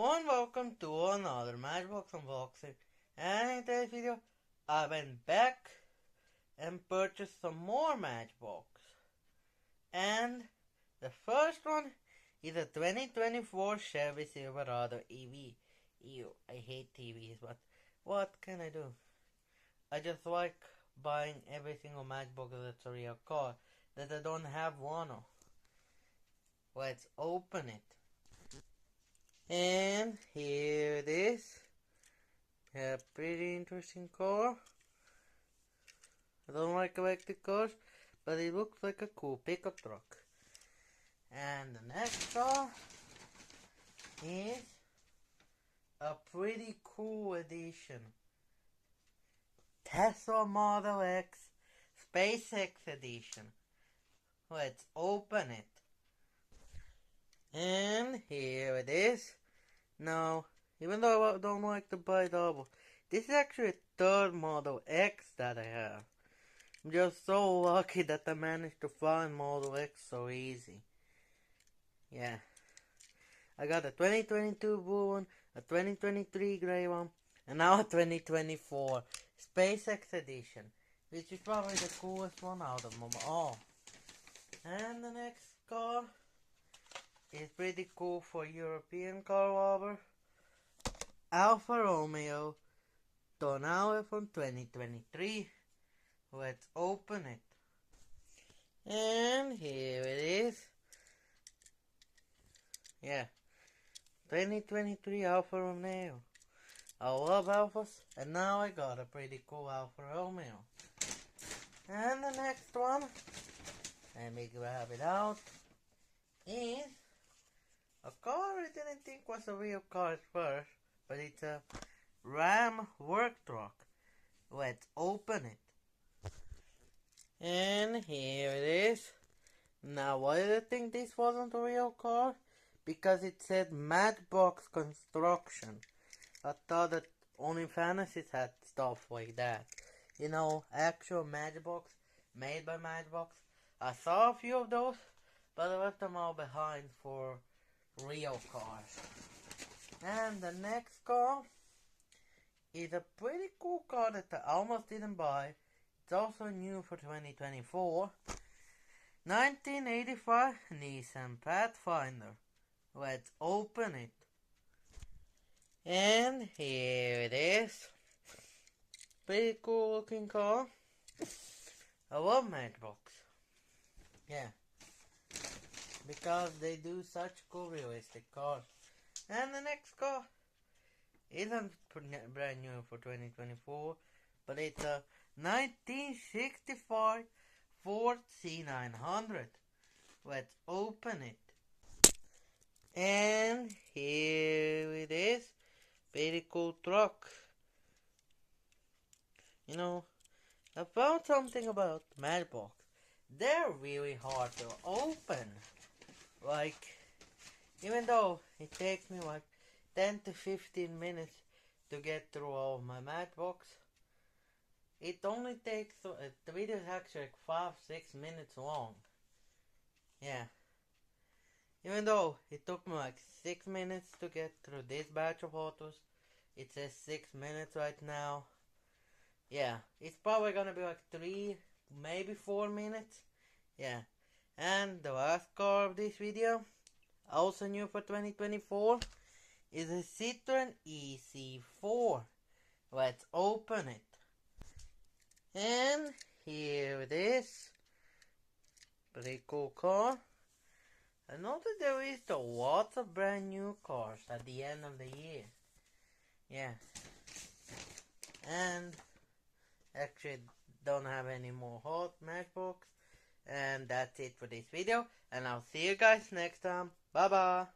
Hello and welcome to another Matchbox unboxing. And in today's video, I went back and purchased some more Matchbox. And the first one is a 2024 Chevy Silverado EV. Ew, I hate TVs, but what can I do? I just like buying every single Matchbox that's a real car that I don't have one of. Let's open it. And here it is. A pretty interesting car. I don't like electric cars, but it looks like a cool pickup truck. And the next car is a pretty cool edition. Tesla Model X SpaceX edition. Let's open it. And here it is. Now, even though I don't like to buy double, this is actually a third Model X that I have. I'm just so lucky that I managed to find Model X so easy. Yeah. I got a 2022 blue one, a 2023 gray one, and now a 2024 SpaceX edition, which is probably the coolest one out of them all. And the next car is pretty cool for European car lover. Alfa Romeo Tonale from 2023. Let's open it. And here it is. Yeah. 2023 Alfa Romeo. I love Alfas, and now I got a pretty cool Alfa Romeo. And the next one, let me grab it out, is a car I didn't think was a real car at first, but it's a Ram work truck. Let's open it. And here it is. Now, why did I think this wasn't a real car? Because it said Matchbox Construction. I thought that only fantasies had stuff like that. You know, actual Matchbox, made by Matchbox. I saw a few of those, but I left them all behind for real cars. And the next car is a pretty cool car that I almost didn't buy. It's also new for 2024. 1985 Nissan Pathfinder. Let's open it. And here it is. Pretty cool looking car. I love Matchbox. Yeah. Because they do such cool realistic cars. And the next car isn't brand new for 2024, but it's a 1965 Ford C900. Let's open it. And here it is. Pretty cool truck. You know, I found something about Matchbox. They're really hard to open. Like, even though it takes me like 10 to 15 minutes to get through all of my Matchbox, it only takes, the video is actually like 5-6 minutes long. Yeah. Even though it took me like 6 minutes to get through this batch of photos, it says 6 minutes right now. Yeah, it's probably gonna be like 3, maybe 4 minutes. Yeah. And the last car of this video, also new for 2024, is a Citroen EC4. Let's open it. And here it is. Pretty cool car. I noticed there is lots of brand new cars at the end of the year. Yeah. And actually don't have any more hot Matchbox. And that's it for this video. And I'll see you guys next time. Bye bye.